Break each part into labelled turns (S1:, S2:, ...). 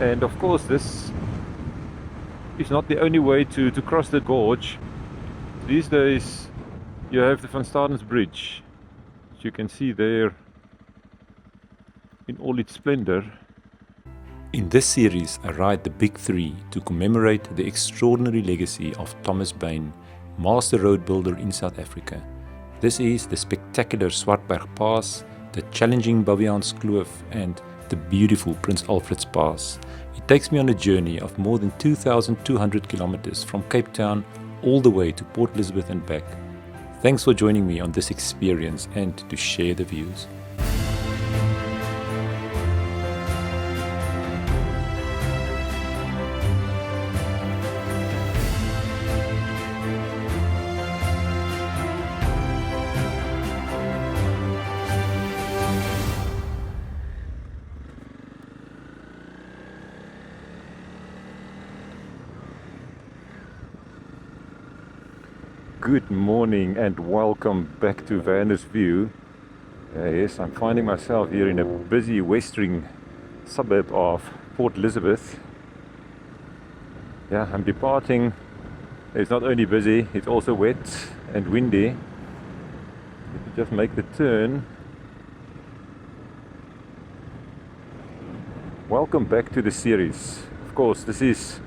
S1: And of course this is not the only way to cross the gorge. These days you have the Van Stadens Bridge, which you can see there in all its splendor. In this series I ride the Big Three to commemorate the extraordinary legacy of Thomas Bain, master road builder in South Africa. This is the spectacular Swartberg Pass, the challenging Baviaanskloof and the beautiful Prince Alfred's Pass. It takes me on a journey of more than 2,200 kilometers from Cape Town all the way to Port Elizabeth and back. Thanks for joining me on this experience and to share the views. Good morning and welcome back to Vander's View. Yes, I'm finding myself here in a busy western suburb of Port Elizabeth. Yeah, I'm departing. It's not only busy, it's also wet and windy. Let me just make the turn. Welcome back to the series. Of course, this is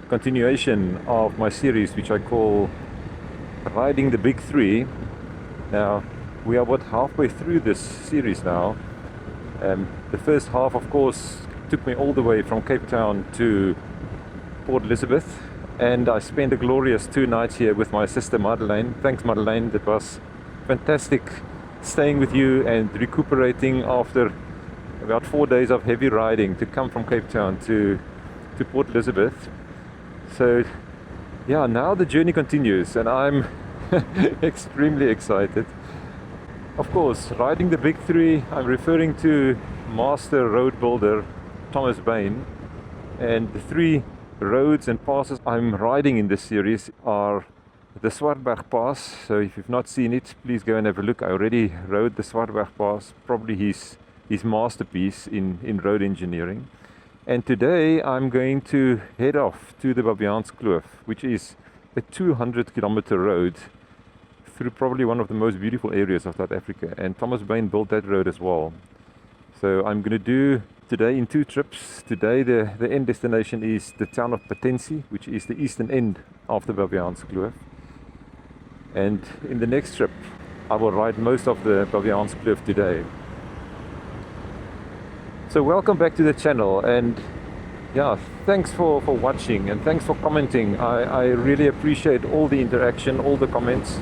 S1: a continuation of my series which I call Riding the Big Three. Now, we are about halfway through this series now. The first half, of course, took me all the way from Cape Town to Port Elizabeth, and I spent a glorious 2 nights here with my sister Madeleine. Thanks, Madeleine. That was fantastic staying with you and recuperating after about 4 days of heavy riding to come from Cape Town to Port Elizabeth. So yeah, now the journey continues and I'm extremely excited. Of course, riding the Big Three, I'm referring to master road builder Thomas Bain. And the 3 roads and passes I'm riding in this series are the Swartberg Pass. So if you've not seen it, please go and have a look. I already rode the Swartberg Pass, probably his masterpiece in road engineering. And today I'm going to head off to the Baviaanskloof, which is a 200-kilometer road through probably one of the most beautiful areas of South Africa. And Thomas Bain built that road as well. So I'm going to do today in 2 trips. Today the end destination is the town of Patensie, which is the eastern end of the Baviaanskloof. And in the next trip I will ride most of the Baviaanskloof today. So welcome back to the channel, and yeah, thanks for watching and thanks for commenting. I really appreciate all the interaction, all the comments,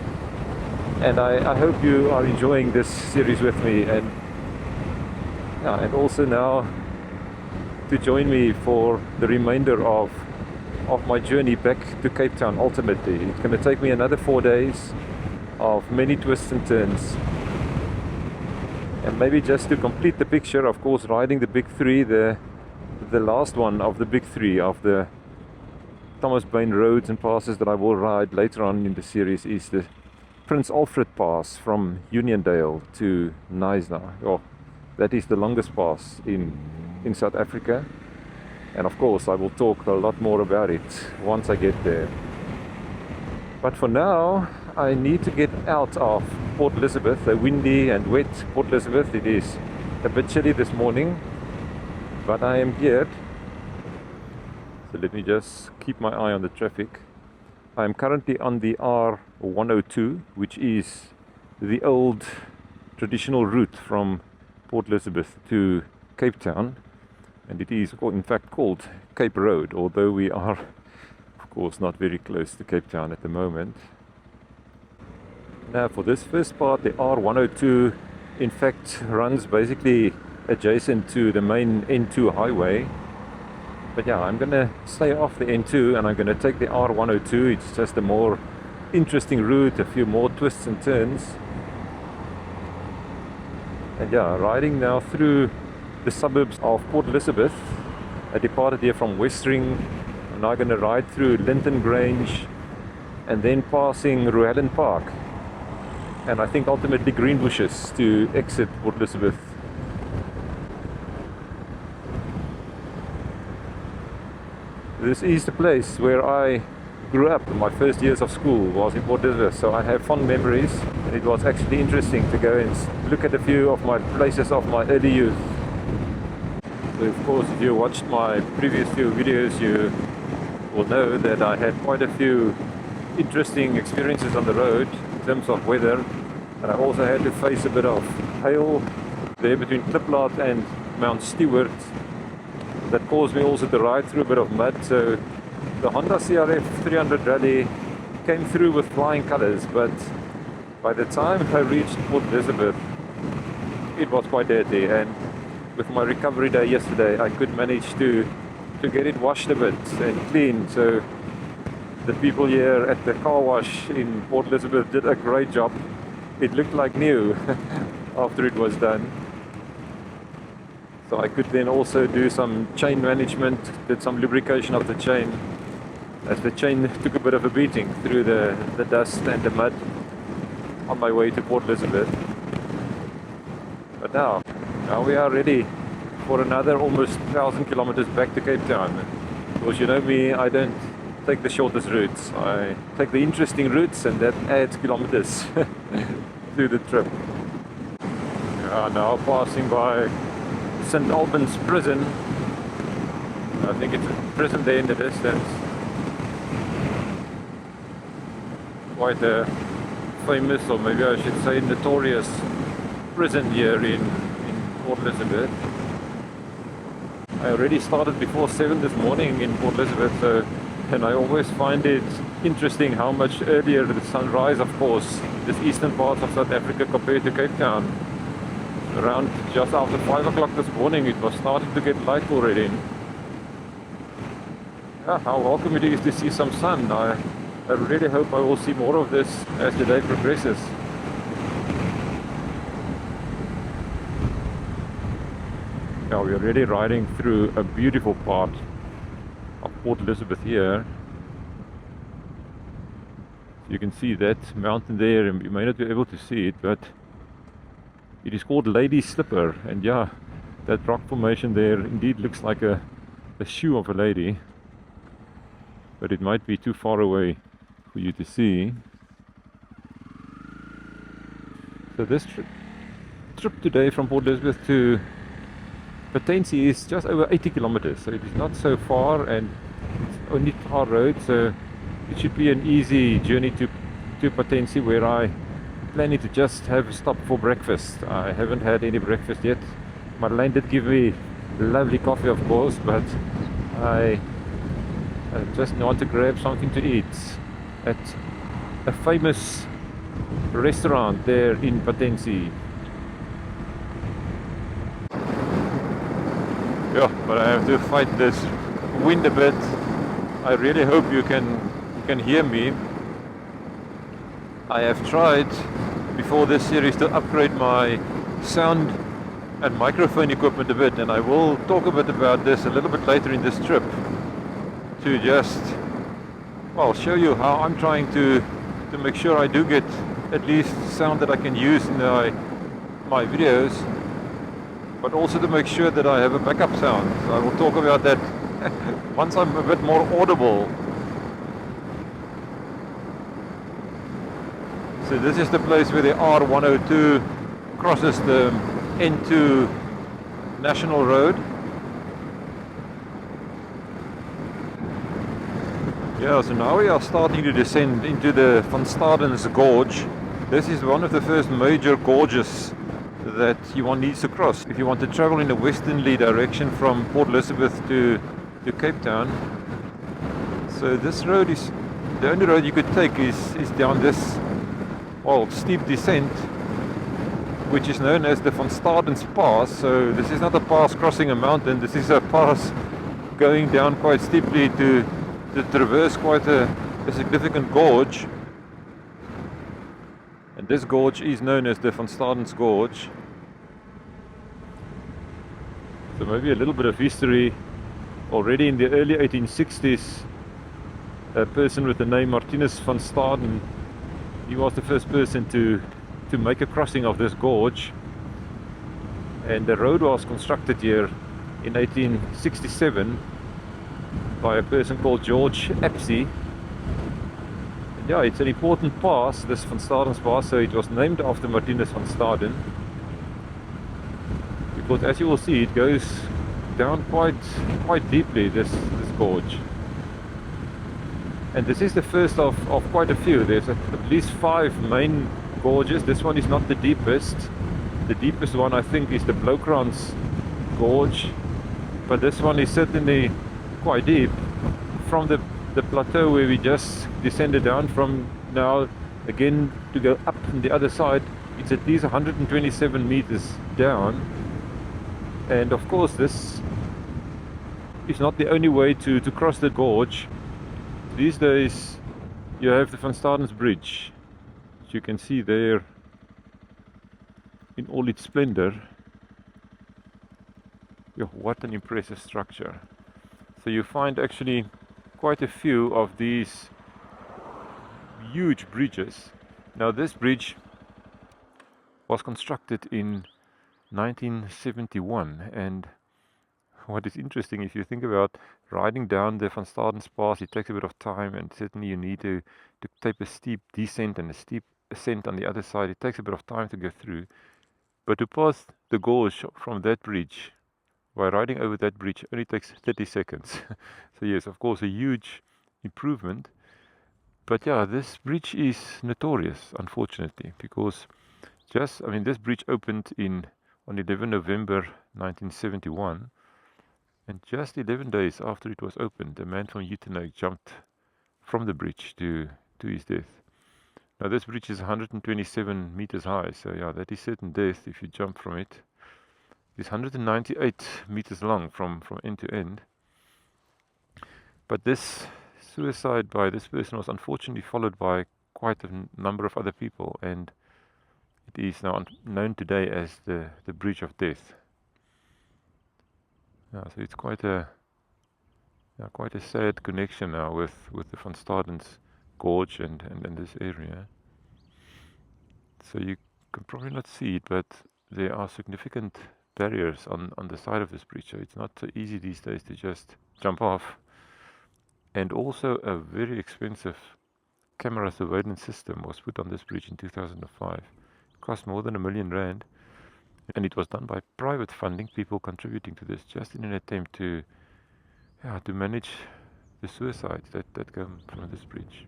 S1: and I hope you are enjoying this series with me, and yeah, and also now to join me for the remainder of my journey back to Cape Town. Ultimately, it's going to take me another 4 days of many twists and turns. And maybe just to complete the picture, of course, riding the Big Three, the last one of the Big Three of the Thomas Bain roads and passes that I will ride later on in the series is the Prince Alfred Pass from Uniondale to Knysna. Oh, that is the longest pass in South Africa. And of course, I will talk a lot more about it once I get there. But for now, I need to get out of Port Elizabeth, a windy and wet Port Elizabeth. It is a bit chilly this morning, but I am here. So let me just keep my eye on the traffic. I am currently on the R102, which is the old traditional route from Port Elizabeth to Cape Town. And it is in fact called Cape Road, although we are of course not very close to Cape Town at the moment. Now for this first part, the R102 in fact runs basically adjacent to the main N2 highway. But yeah, I'm going to stay off the N2 and I'm going to take the R102. It's just a more interesting route, a few more twists and turns. And yeah, riding now through the suburbs of Port Elizabeth. I departed here from Westring. I'm now going to ride through Linton Grange and then passing Refueling Park. And I think ultimately Greenbushes to exit Port Elizabeth. This is the place where I grew up. My first years of school was in Port Elizabeth, so I have fond memories. It was actually interesting to go and look at a few of my places of my early youth. So of course, if you watched my previous few videos, you will know that I had quite a few interesting experiences on the road in terms of weather, and I also had to face a bit of hail there between Kliplaat and Mount Stewart. That caused me also to ride through a bit of mud. So the Honda CRF 300 Rally came through with flying colors, but by the time I reached Port Elizabeth, it was quite dirty, and with my recovery day yesterday, I could manage to get it washed a bit and clean. So the people here at the car wash in Port Elizabeth did a great job. It looked like new after it was done. So I could then also do some chain management, did some lubrication of the chain, as the chain took a bit of a beating through the dust and the mud on my way to Port Elizabeth. But now we are ready for another almost 1,000 kilometers back to Cape Town. Because you know me, I don't take the shortest routes. I take the interesting routes, and that adds kilometers to the trip. We are now passing by St. Albans prison. I think it's a prison there in the distance. Quite a famous, or maybe I should say notorious, prison here in Port Elizabeth. I already started before 7 this morning in Port Elizabeth, and I always find it interesting how much earlier the sunrise, of course, this eastern part of South Africa compared to Cape Town. Around just after 5 o'clock this morning, it was starting to get light already. Yeah, how welcome it is to see some sun. I really hope I will see more of this as the day progresses. Now we're already riding through a beautiful part of Port Elizabeth here. You can see that mountain there, and you may not be able to see it, but it is called Lady Slipper, and yeah, that rock formation there indeed looks like a shoe of a lady, but it might be too far away for you to see. So this trip today from Port Elizabeth to Patensie is just over 80 kilometers, so it is not so far, and it's only tar road, so it should be an easy journey to Patensie, where I planning to just have a stop for breakfast. I haven't had any breakfast yet. Marlene did give me lovely coffee, of course, but I just want to grab something to eat at a famous restaurant there in Patensie. Yeah, but I have to fight this wind a bit. I really hope you can hear me. I have tried before this series to upgrade my sound and microphone equipment a bit, and I will talk a bit about this a little bit later in this trip, to just, well, show you how I'm trying to make sure I do get at least sound that I can use in my videos, but also to make sure that I have a backup sound. So I will talk about that once I'm a bit more audible. So this is the place where the R102 crosses the N2 National Road. Yeah, so now we are starting to descend into the Van Stadens Gorge. This is one of the first major gorges that one needs to cross if you want to travel in a westerly direction from Port Elizabeth to Cape Town. So this road is, the only road you could take is down this, well, steep descent, which is known as the Stadens Pass. So this is not a pass crossing a mountain, this is a pass going down quite steeply to traverse quite a significant gorge. And this gorge is known as the Van Stadens Gorge. So maybe a little bit of history. Already in the early 1860s, a person with the name Martinus van Staden, he was the first person to make a crossing of this gorge, and the road was constructed here in 1867, by a person called George Epsey. And yeah, it's an important pass, this Van Stadens Pass, so it was named after Martinus van Staden. Because as you will see, it goes down quite deeply, this gorge. And this is the first of quite a few. There's at least 5 main gorges. This one is not the deepest. The deepest one, I think, is the Blokrands Gorge. But this one is certainly quite deep. From the plateau where we just descended down from now, again to go up on the other side, it's at least 127 meters down. And of course, this is not the only way to cross the gorge. These days you have the Van Stadens Bridge, which you can see there in all its splendor. Yeah, what an impressive structure. So you find actually quite a few of these huge bridges. Now this bridge was constructed in 1971, and what is interesting, if you think about riding down the Van Stadens Pass, it takes a bit of time, and certainly you need to take a steep descent and a steep ascent on the other side. It takes a bit of time to go through. But to pass the gorge from that bridge, by riding over that bridge, only takes 30 seconds. So yes, of course, a huge improvement. But yeah, this bridge is notorious, unfortunately, because this bridge opened on 11 November 1971. And just 11 days after it was opened, a man from Uitenhage jumped from the bridge to his death. Now this bridge is 127 meters high, so yeah, that is certain death if you jump from it. It's 198 meters long from end to end. But this suicide by this person was unfortunately followed by quite a number of other people, and it is now known today as the Bridge of Death. Yeah, so it's quite a sad connection now with the Van Stadens Gorge and this area. So you can probably not see it, but there are significant barriers on the side of this bridge. So it's not so easy these days to just jump off. And also a very expensive camera surveillance system was put on this bridge in 2005. It cost more than R1 million. And it was done by private funding, people contributing to this, just in an attempt to manage the suicides that come from this bridge.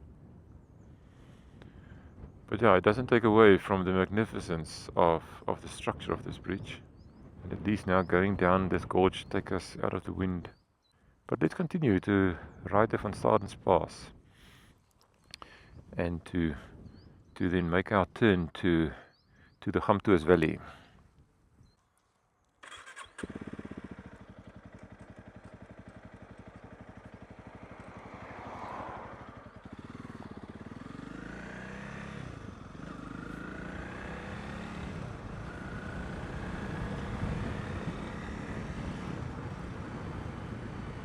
S1: But yeah, it doesn't take away from the magnificence of the structure of this bridge. And at least now going down this gorge take us out of the wind. But let's continue to ride the Van Stadens Pass and to then make our turn to the Gamtoos Valley.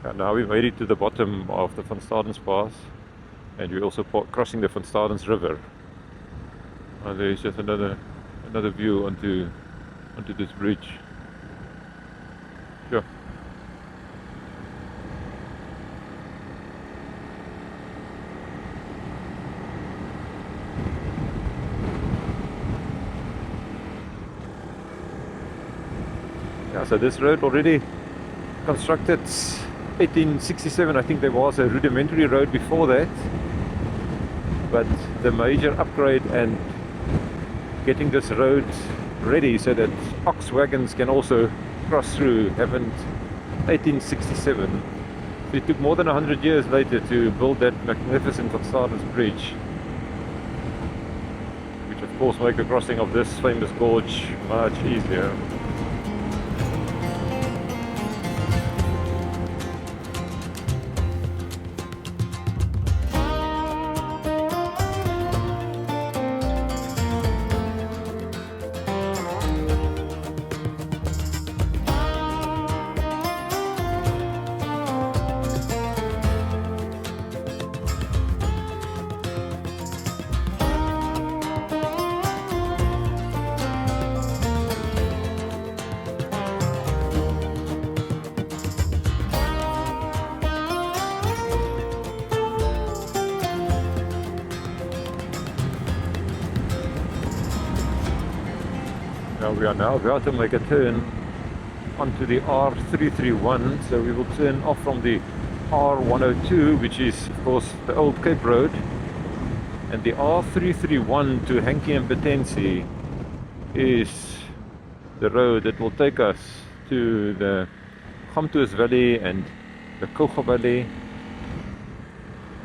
S1: And now we made it to the bottom of the Van Stadens Pass, and we're also crossing the Van Stadens River. And there is just another view onto this bridge. Sure. Yeah, so this road already constructed 1867. I think there was a rudimentary road before that, but the major upgrade and getting this road ready so that ox wagons can also cross through happened 1867. So it took more than 100 years later to build that magnificent Van Stadens Bridge, which of course make the crossing of this famous gorge much easier. Now we are now about to make a turn onto the R331, so we will turn off from the R102, which is of course the old Cape Road, and the R331 to Hankey and Patensie is the road that will take us to the Gamtoos Valley and the Kouga Valley,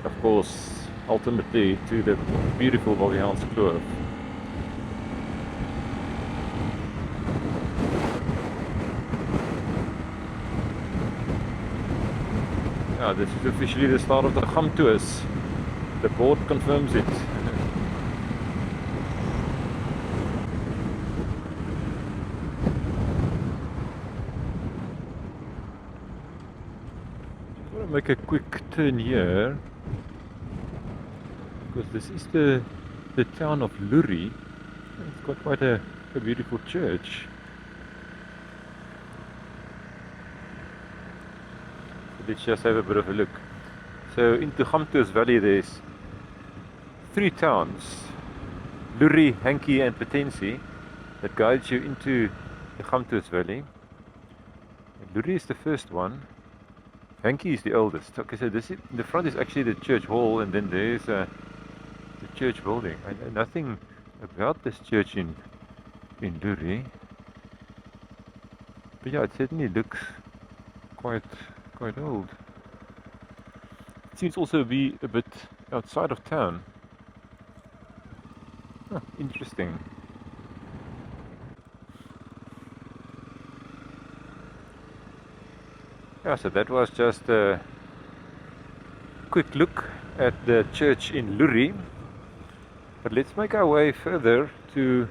S1: of course ultimately to the beautiful Baviaanskloof. Yeah, this is officially the start of the Gamtoos. The board confirms it. I'm going to make a quick turn here because this is the town of Loerie. It's got quite a beautiful church. Let's just have a bit of a look. So into Gamtoos Valley there's 3 towns, Loerie, Hankey and Patensie, that guides you into the Gamtoos Valley. And Loerie is the first one. Hankey is the oldest. Okay, so this is, in the front is actually the church hall, and then there's the church building. I know nothing about this church in Loerie, but yeah, it certainly looks quite old. It seems also to be a bit outside of town. Huh, interesting. Yeah, so that was just a quick look at the church in Loerie. But let's make our way further to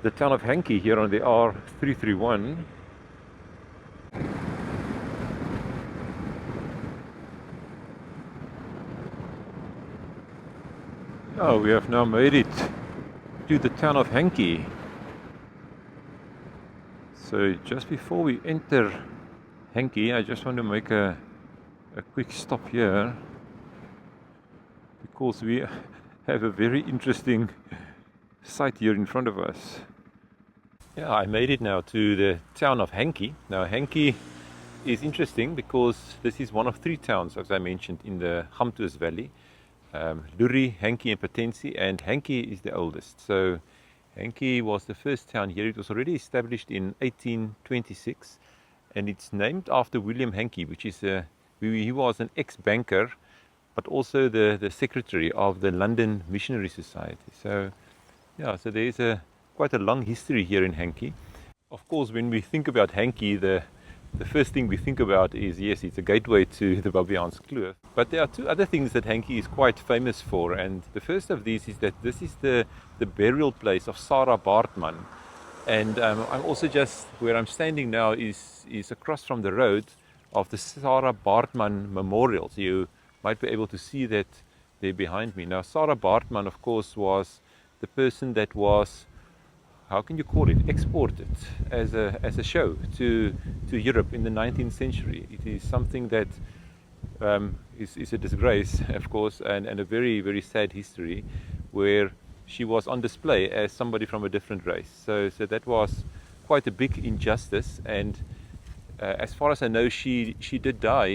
S1: the town of Hankey here on the R331. Oh, we have now made it to the town of Hankey. So just before we enter Hankey, I just want to make a quick stop here because we have a very interesting sight here in front of us. Yeah, I made it now to the town of Hankey. Now Hankey is interesting because this is one of 3 towns, as I mentioned, in the Gamtoos Valley. Loerie, Hankey and Patensie, and Hankey is the oldest. So Hankey was the first town here. It was already established in 1826, and it's named after William Hankey, which is he was an ex-banker, but also the secretary of the London Missionary Society. So yeah, so there is quite a long history here in Hankey. Of course, when we think about Hankey, the first thing we think about is, yes, it's a gateway to the Baviaanskloof. But there are 2 other things that Hankey is quite famous for, and the first of these is that this is the burial place of Sarah Baartman. And I'm also just, where I'm standing now is across from the road of the Sarah Baartman Memorial. So you might be able to see that there behind me. Now Sarah Baartman, of course, was the person that was, how can you call it, exported as a show to Europe in the 19th century. It is something that is a disgrace, of course, and a very, very sad history, where she was on display as somebody from a different race. So that was quite a big injustice, and as far as I know, she did die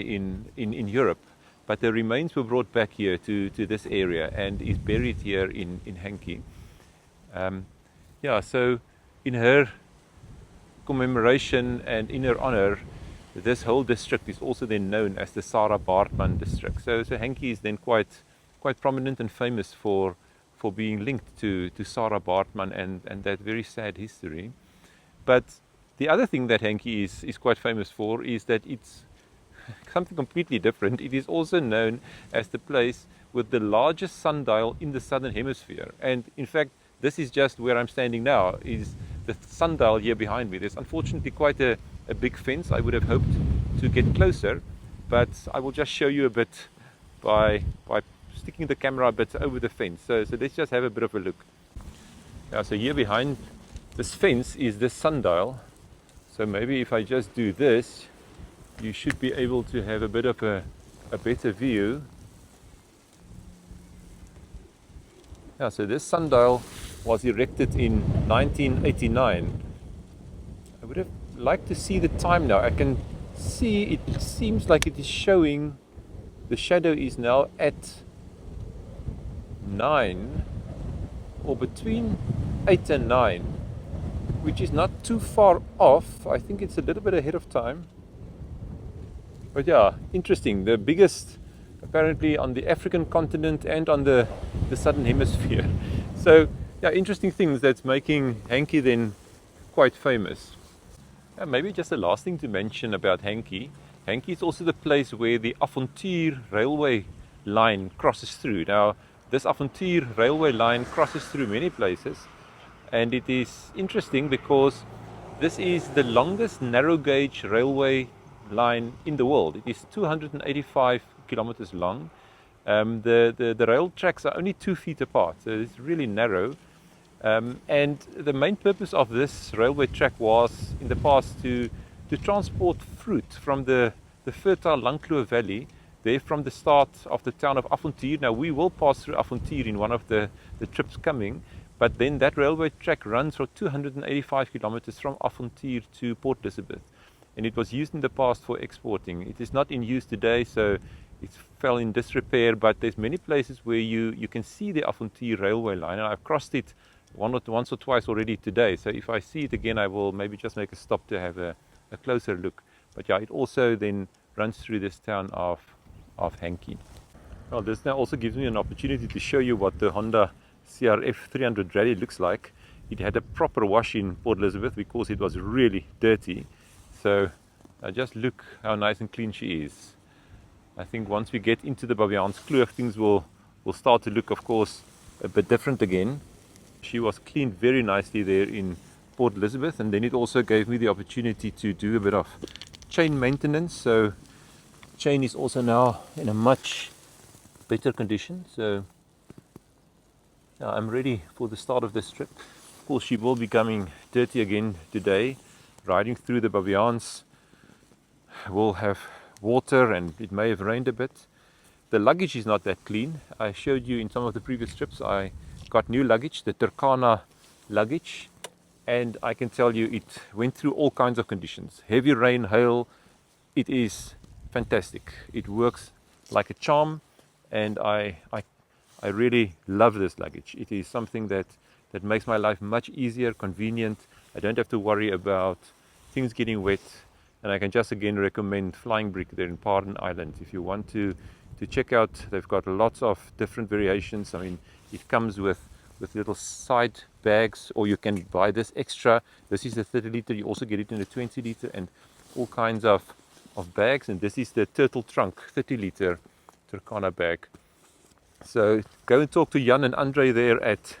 S1: in Europe, but the remains were brought back here to this area and is buried here in Hankey. Yeah, so in her commemoration and in her honor, this whole district is also then known as the Sarah Baartman district. So Hankey is then quite prominent and famous for being linked to Sarah Baartman and that very sad history. But the other thing that Hankey is quite famous for is that it's something completely different. It is also known as the place with the largest sundial in the southern hemisphere. And in fact, this is just where I'm standing now, is the sundial here behind me. There's unfortunately quite a big fence. I would have hoped to get closer, but I will just show you a bit by sticking the camera a bit over the fence. So let's just have a bit of a look. Now, so here behind this fence is the sundial. So maybe if I just do this, you should be able to have a bit of a better view. Yeah, so this sundial was erected in 1989. I would have liked to see the time now. I can see it seems like it is showing the shadow is now at 9 or between 8 and 9, which is not too far off. I think it's a little bit ahead of time. But yeah, interesting. The biggest apparently on the African continent and on the southern hemisphere. So yeah, interesting things that's making Hankey then quite famous. Maybe just the last thing to mention about Hankey. Hankey is also the place where the Avontuur railway line crosses through. Now, this Avontuur railway line crosses through many places, and it is interesting because this is the longest narrow gauge railway line in the world. It is 285 kilometers long. The rail tracks are only 2 feet apart, so it's really narrow. And the main purpose of this railway track was in the past to transport fruit from the fertile Loerie Valley, there from the start of the town of Avontuur. Now we will pass through Avontuur in one of the trips coming, but then that railway track runs for 285 kilometers from Avontuur to Port Elizabeth, and it was used in the past for exporting. It is not in use today, so it fell in disrepair, but there's many places where you can see the Avontuur railway line, and I've crossed it once or twice already today. So if I see it again, I will maybe just make a stop to have a closer look. But yeah, it also then runs through this town of Hankey. Well, this now also gives me an opportunity to show you what the Honda CRF 300 Rally looks like. It had a proper wash in Port Elizabeth because it was really dirty. So just look how nice and clean she is. I think once we get into the Baviaanskloof, things will start to look, of course, a bit different again. She was cleaned very nicely there in Port Elizabeth, and then it also gave me the opportunity to do a bit of chain maintenance. So chain is also now in a much better condition. So yeah, I'm ready for the start of this trip. Of course, she will be becoming dirty again today. Riding through the Baviaans will have water, and it may have rained a bit. The luggage is not that clean. I showed you in some of the previous trips I got new luggage, the Turkana luggage, and I can tell you it went through all kinds of conditions. Heavy rain, hail. It is fantastic. It works like a charm, and I really love this luggage. It is something that makes my life much easier, convenient. I don't have to worry about things getting wet, and I can just again recommend Flying Brick there in Paden Island. If you want to check out, they've got lots of different variations. I mean, it comes with little side bags, or you can buy this extra. This is the 30 liter. You also get it in the 20 liter and all kinds of bags. And this is the turtle trunk 30 liter Turkana bag. So go and talk to Jan and Andre there at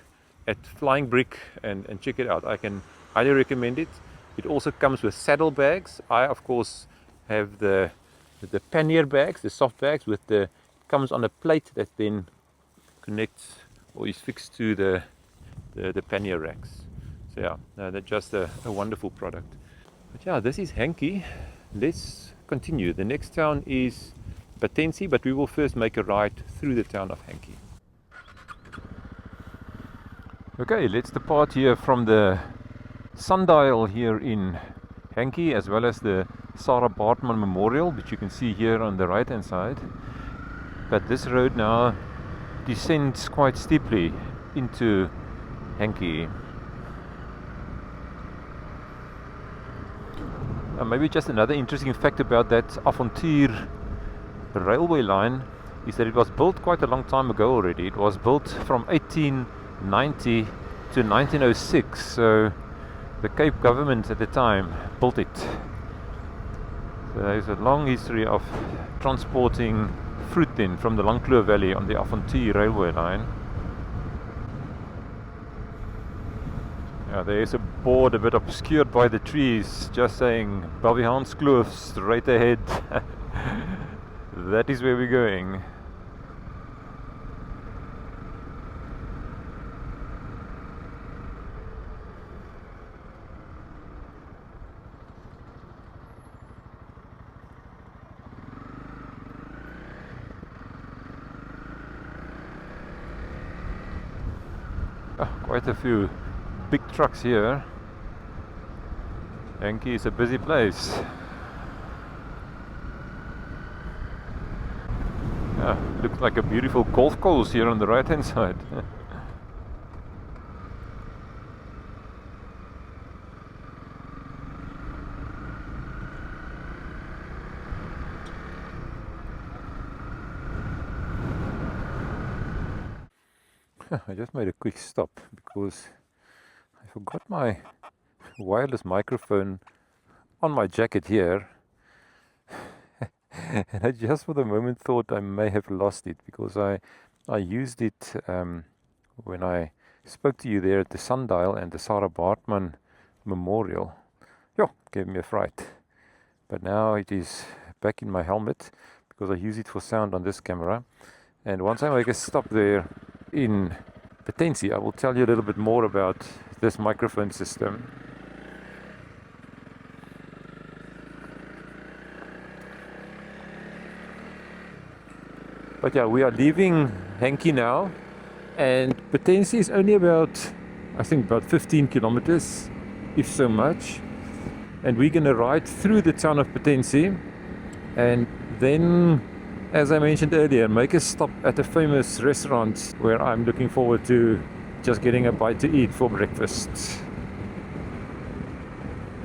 S1: Flying Brick and check it out. I can highly recommend it. It also comes with saddle bags. I of course have the pannier bags, the soft bags with comes on a plate that then connects or is fixed to the pannier racks. So yeah, that's just a wonderful product. But yeah, this is Hankey. Let's continue. The next town is Patensie, but we will first make a ride through the town of Hankey. Okay, let's depart here from the sundial here in Hankey, as well as the Sarah Baartman Memorial, which you can see here on the right hand side. But this road now descends quite steeply into Hankey. Maybe just another interesting fact about that Avontuur railway line is that it was built quite a long time ago already. It was built from 1890 to 1906, so the Cape government at the time built it. So there's a long history of transporting fruit then from the Loerie Valley on the Avontuur railway line. There's a board a bit obscured by the trees just saying Baviaanskloof straight ahead. That is where we're going. Quite a few big trucks here. Hankey is a busy place. Looks like a beautiful golf course here on the right hand side. I just made a quick stop because I forgot my wireless microphone on my jacket here. And I just for the moment thought I may have lost it because I used it when I spoke to you there at the Sundial and the Sarah Bartman Memorial. Gave me a fright. But now it is back in my helmet because I use it for sound on this camera. And once I make a stop there in Patensie, I will tell you a little bit more about this microphone system. But yeah, we are leaving Hankey now, and Patensie is only about, I think about 15 kilometers, if so much. And we're going to ride through the town of Patensie, and then, as I mentioned earlier, make a stop at a famous restaurant where I'm looking forward to just getting a bite to eat for breakfast.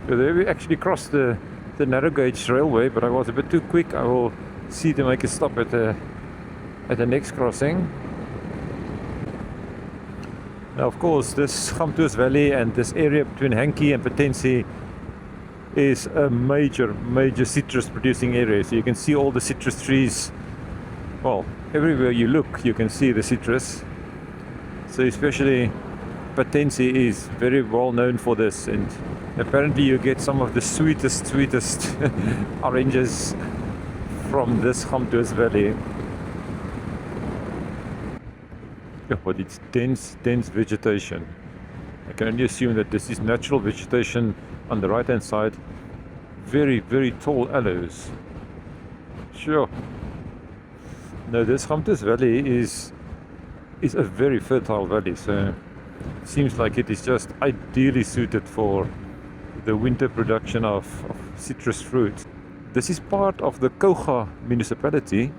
S1: So there we actually crossed the narrow gauge railway, but I was a bit too quick. I will see to make a stop at the next crossing. Now, of course, this Gamtoos Valley and this area between Hankey and Patensie is a major citrus producing area. So you can see all the citrus trees. Well, everywhere you look, you can see the citrus. So especially Patensie is very well known for this, and apparently you get some of the sweetest oranges from this Gamtoos Valley. But it's dense vegetation. I can only assume that this is natural vegetation on the right hand side. Very tall aloes. Sure. No, this Gamtoos Valley is a very fertile valley, so it seems like it is just ideally suited for the winter production of citrus fruit. This is part of the Kouga municipality,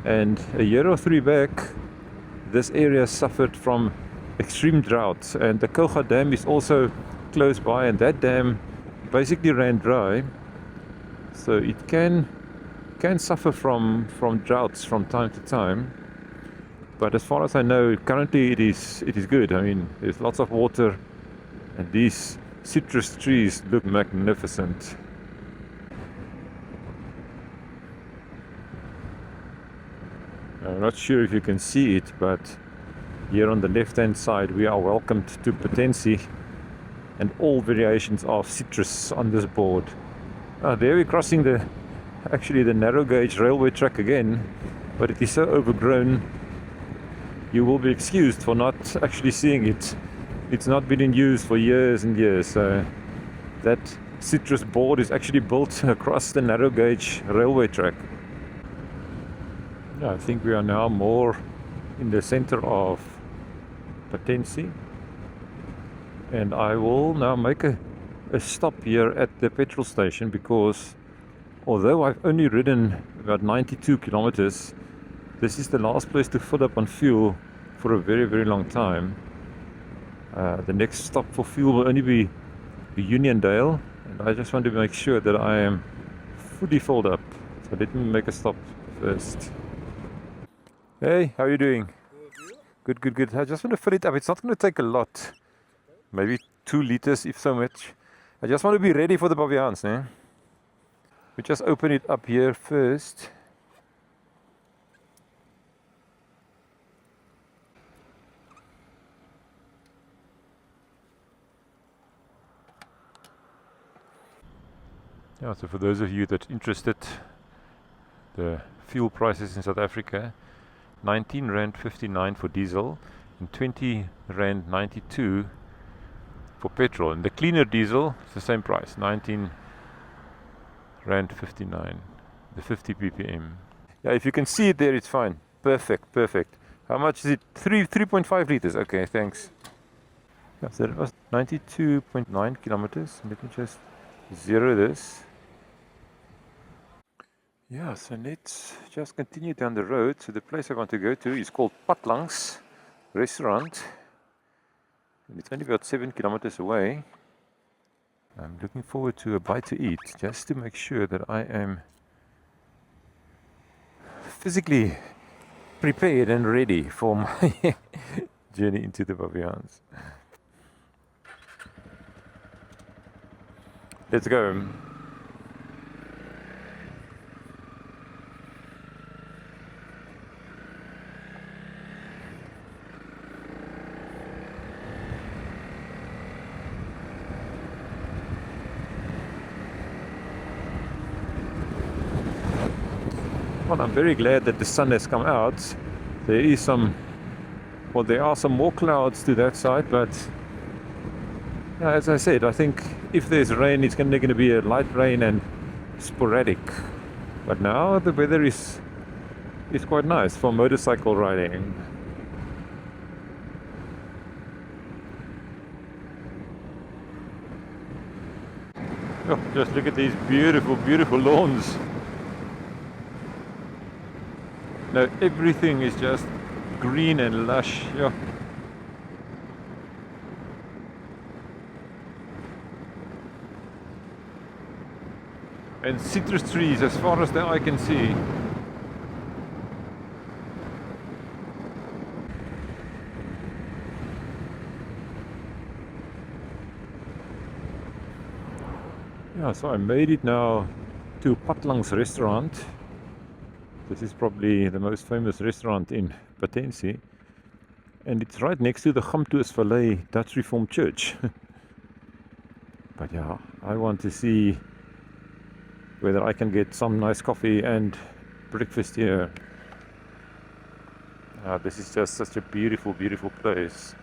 S1: and a year or three back this area suffered from extreme drought, and the Kouga dam is also close by, and that dam basically ran dry, so it can suffer from droughts from time to time. But as far as I know, currently it is good. I mean, there's lots of water, and these citrus trees look magnificent. I'm not sure if you can see it, but here on the left hand side we are welcomed to Patensie and all variations of citrus on this board. There we're crossing the narrow gauge railway track again, but it is so overgrown you will be excused for not actually seeing it. It's not been in use for years and years, so that citrus board is actually built across the narrow gauge railway track. I think we are now more in the center of Patensie, and I will now make a stop here at the petrol station, because although I've only ridden about 92 kilometers, this is the last place to fill up on fuel for a very long time. The next stop for fuel will only be Uniondale, and I just want to make sure that I am fully filled up. So let me make a stop first. Hey, how are you doing? Good. I just want to fill it up. It's not going to take a lot. Maybe 2 liters, if so much. I just want to be ready for the Baviaans, eh? We just open it up here first. Yeah, so for those of you that are interested, the fuel prices in South Africa, 19 Rand 59 for diesel and 20 Rand 92 for petrol. And the cleaner diesel is the same price, 19 Rand 59, the 50 ppm. Yeah, if you can see it there, it's fine. Perfect. How much is it? 3.5 liters. Okay, thanks. Yeah, so it was 92.9 kilometers. Let me just zero this. Yeah, so let's just continue down the road. So the place I want to go to is called Patlangs Restaurant. And it's only about 7 kilometers away. I'm looking forward to a bite to eat, just to make sure that I am physically prepared and ready for my journey into the Baviaans. Let's go. Well, I'm very glad that the sun has come out. There is there are some more clouds to that side, but as I said, I think if there's rain, it's going to be a light rain and sporadic. But now the weather is quite nice for motorcycle riding. Oh, just look at these beautiful, beautiful lawns. Now everything is just green and lush. Yeah. And citrus trees as far as the eye can see. Yeah, so I made it now to Patlangs Restaurant. This is probably the most famous restaurant in Patensie. And it's right next to the Gamtoos Valley Dutch Reformed Church. But yeah, I want to see whether I can get some nice coffee and breakfast here. This is just such a beautiful, beautiful place.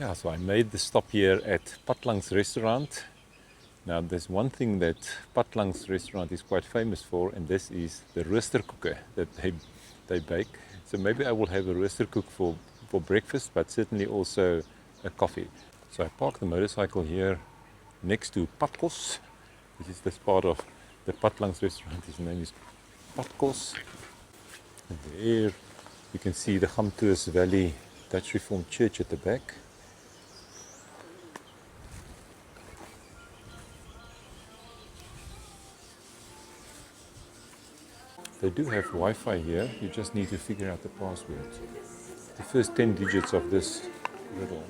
S1: Yeah, so I made the stop here at Patlangs Restaurant. Now there's one thing that Patlangs Restaurant is quite famous for, and this is the roosterkoek that they bake. So maybe I will have a roosterkoek for breakfast, but certainly also a coffee. So I parked the motorcycle here next to Patkos. This is this part of the Patlangs Restaurant. His name is Patkos. And there you can see the Gamtoos Valley Dutch Reformed Church at the back. They do have Wi-Fi here, you just need to figure out the password. The first 10 digits of this riddle.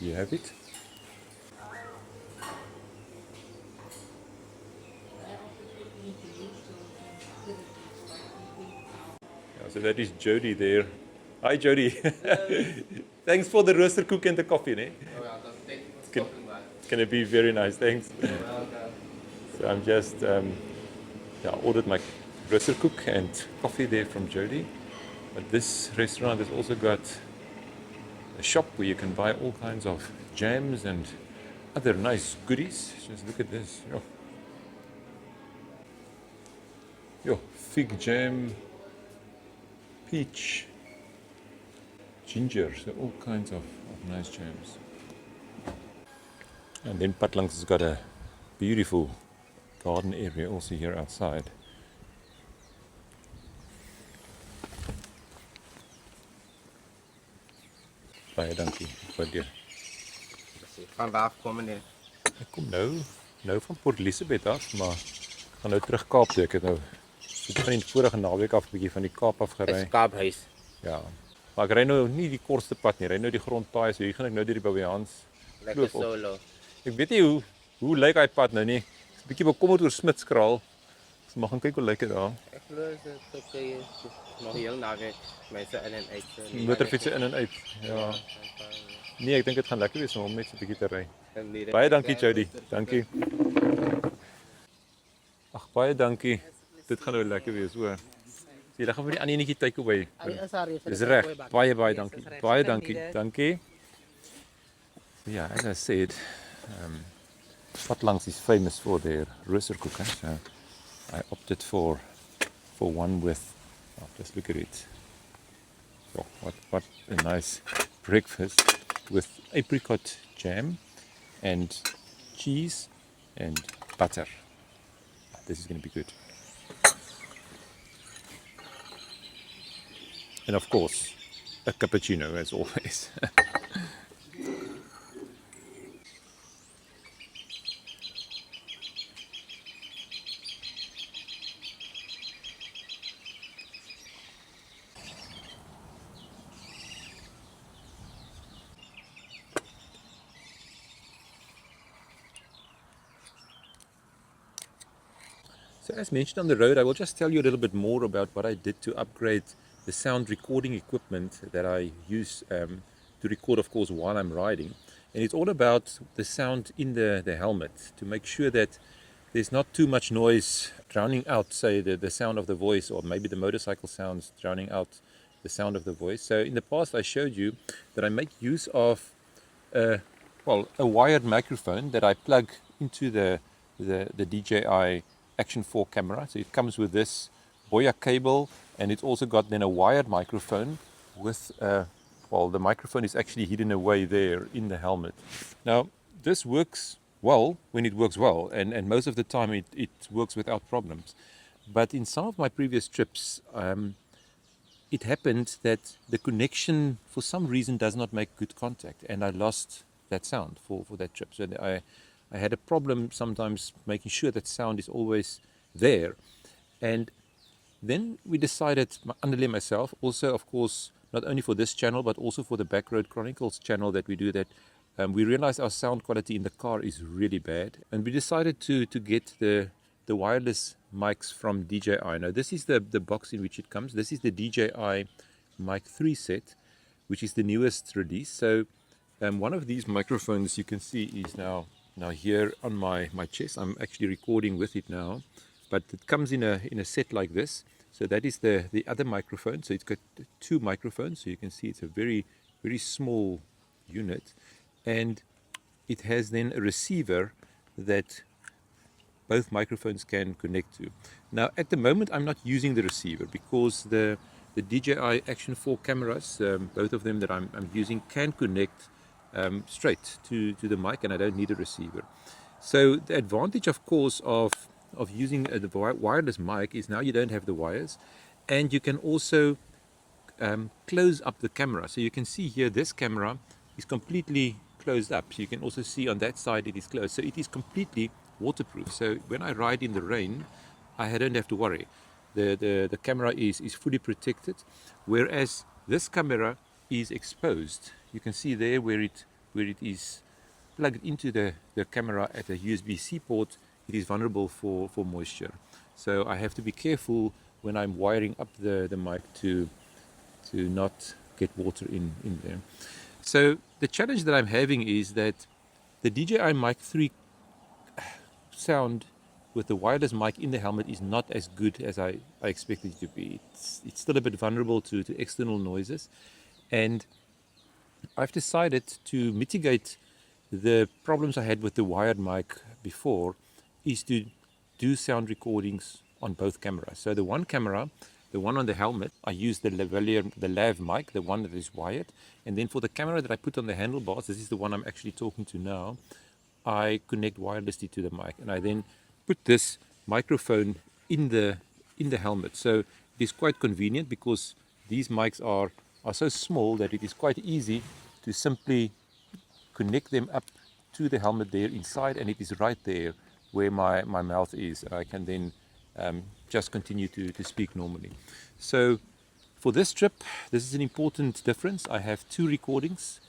S1: You have it? Yeah, so that is Jody there. Hi Jody. Thanks for the roosterkoek and the coffee, ne?
S2: Oh, yeah, thank you for stopping by.
S1: It's going to be very nice, thanks. So I'm just, ordered my roosterkoek and coffee there from Jody. But this restaurant has also got a shop where you can buy all kinds of jams and other nice goodies. Just look at this. Fig jam, peach, ginger, so all kinds of nice jams. And then Patlangs has got a beautiful garden area also here outside. Baie dankie vir jou.
S2: Vandaag komen we.
S1: Ek kom nou van Port Elizabeth af, maar ek gaan nou terug Kaap toe. Ek het nou van die vorige naweek af 'n bietjie van die Kaap af gery.
S2: Dis Kaaphuis.
S1: Ja. Maar ek ry nou nie die kortste pad nie, ry nou die grondpaaie, so hier gaan ek nou deur die Baviaanskloof op.
S2: Solo.
S1: Ek weet nie hoe lyk hy pad nou nie. Ek is 'n bietjie bekommerd oor Smitskraal. Ons mag gaan kyk hoe lyk dit daar.
S2: Ek glo is dit Turkye nog heel naweek. Mense in en uit.
S1: Motorfietsse in en uit. Ja. Nee, ek dink dit gaan lekker wees om net so 'n bietjie te ry.
S2: En
S1: Baie dankie Jody. Dankie. Ag baie dankie. Dit gaan nou lekker wees, hoor. Sien, dan gaan vir die ander enetjie takeaway. Dis reg. Baie dankie. Baie dankie. Dankie. Yeah, as I said, Patlangs is famous for their roosterkoek, so I opted for one with, oh, just look at it. Oh, what a nice breakfast with apricot jam and cheese and butter. This is going to be good. And of course, a cappuccino as always. So as mentioned on the road, I will just tell you a little bit more about what I did to upgrade the sound recording equipment that I use to record, of course, while I'm riding. And it's all about the sound in the helmet to make sure that there's not too much noise drowning out, say, the sound of the voice, or maybe the motorcycle sounds drowning out the sound of the voice. So in the past, I showed you that I make use of a wired microphone that I plug into the DJI Action 4 camera. So it comes with this Boya cable, and it's also got then a wired microphone with the microphone is actually hidden away there in the helmet. Now this works well when it works well, and most of the time it works without problems. But in some of my previous trips, it happened that the connection for some reason does not make good contact, and I lost that sound for that trip. So I had a problem sometimes making sure that sound is always there. And then we decided, Anneli and myself, also of course, not only for this channel, but also for the Backroad Chronicles channel that we do, that we realized our sound quality in the car is really bad. And we decided to get the wireless mics from DJI. Now this is the box in which it comes. This is the DJI Mic 3 set, which is the newest release. So one of these microphones you can see is now here on my chest. I'm actually recording with it now, but it comes in a set like this. So that is the other microphone. So it's got two microphones. So you can see it's a very, very small unit, and it has then a receiver that both microphones can connect to. Now at the moment I'm not using the receiver because the DJI Action 4 cameras, both of them that I'm using, can connect straight to the mic, and I don't need a receiver. So the advantage, of course, of using the wireless mic is now you don't have the wires, and you can also close up the camera. So you can see here this camera is completely closed up. So you can also see on that side it is closed. So it is completely waterproof. So when I ride in the rain, I don't have to worry. The camera is fully protected, whereas this camera is exposed. You can see there where it is plugged into the camera at a USB-C port, it is vulnerable for moisture. So I have to be careful when I'm wiring up the mic to not get water in there. So the challenge that I'm having is that the DJI Mic 3 sound with the wireless mic in the helmet is not as good as I expected it to be. It's still a bit vulnerable to external noises, and I've decided to mitigate the problems I had with the wired mic before is to do sound recordings on both cameras. So the one camera, the one on the helmet, I use the lav mic, the one that is wired, and then for the camera that I put on the handlebars, this is the one I'm actually talking to now, I connect wirelessly to the mic, and I then put this microphone in the helmet. So it is quite convenient because these mics are so small that it is quite easy to simply connect them up to the helmet there inside, and it is right there where my mouth is, and I can then just continue to speak normally. So for this trip, this is an important difference. I have two recordings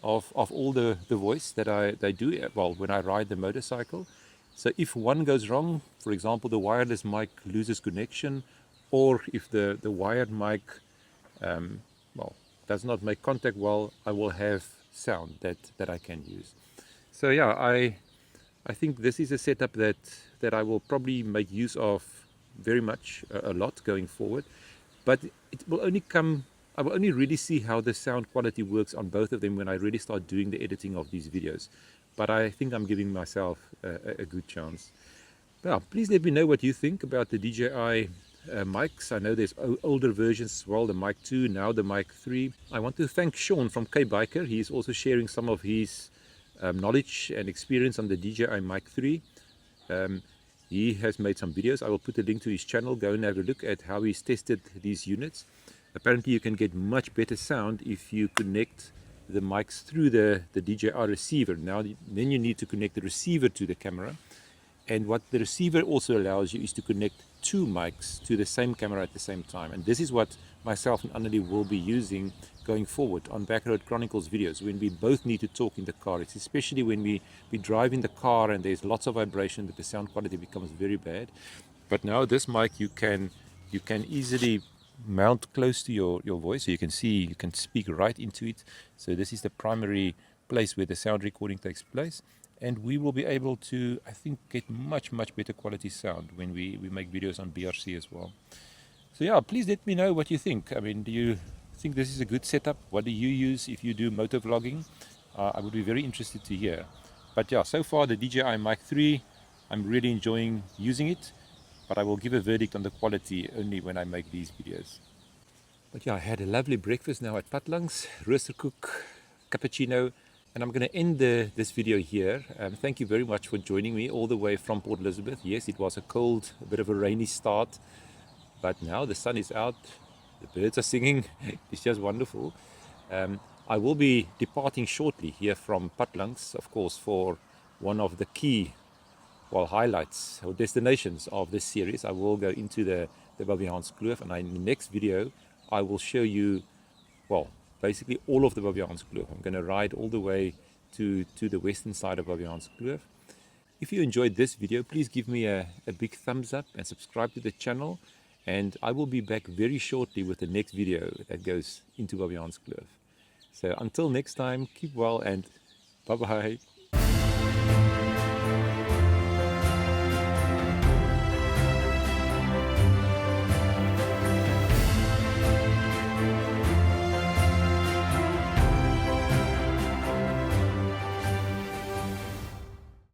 S1: of all the voice that I do when I ride the motorcycle, So if one goes wrong, for example, the wireless mic loses connection, or if the wired mic well, does not make contact well, I will have sound that I can use. So yeah, I think this is a setup that I will probably make use of very much, a lot going forward. But it will only come, I will only really see how the sound quality works on both of them when I really start doing the editing of these videos. But I think I'm giving myself a good chance. Now, please let me know what you think about the DJI mics. I know there's older versions as well, the Mic 2, now the Mic 3. I want to thank Sean from K-Biker. He's also sharing some of his knowledge and experience on the DJI Mic 3. He has made some videos. I will put a link to his channel. Go and have a look at how he's tested these units. Apparently you can get much better sound if you connect the mics through the DJI receiver. Now then you need to connect the receiver to the camera. And what the receiver also allows you is to connect two mics to the same camera at the same time. And this is what myself and Annelie will be using going forward on Backroad Chronicles videos, when we both need to talk in the car. It's especially when we drive in the car and there's lots of vibration that the sound quality becomes very bad. But now this mic you can easily mount close to your voice, so you can see, you can speak right into it. So this is the primary place where the sound recording takes place. And we will be able to, I think, get much better quality sound when we make videos on BRC as well. So yeah, please let me know what you think. I mean, do you think this is a good setup? What do you use if you do motor vlogging? I would be very interested to hear. But yeah, so far the DJI Mic 3, I'm really enjoying using it, but I will give a verdict on the quality only when I make these videos. But yeah, I had a lovely breakfast now at Patlangs, roosterkoek, cappuccino, and I'm going to end this video here. Thank you very much for joining me all the way from Port Elizabeth. Yes, it was a cold, a bit of a rainy start, but now the sun is out, the birds are singing. It's just wonderful. I will be departing shortly here from Patlangs, of course, for one of the key, well, highlights or destinations of this series. I will go into the Baviaanskloof, and in the next video I will show you, well, basically all of the Baviaanskloof. I'm going to ride all the way to the western side of Baviaanskloof. If you enjoyed this video, please give me a big thumbs up and subscribe to the channel. And I will be back very shortly with the next video that goes into Baviaanskloof. So until next time, keep well and bye-bye.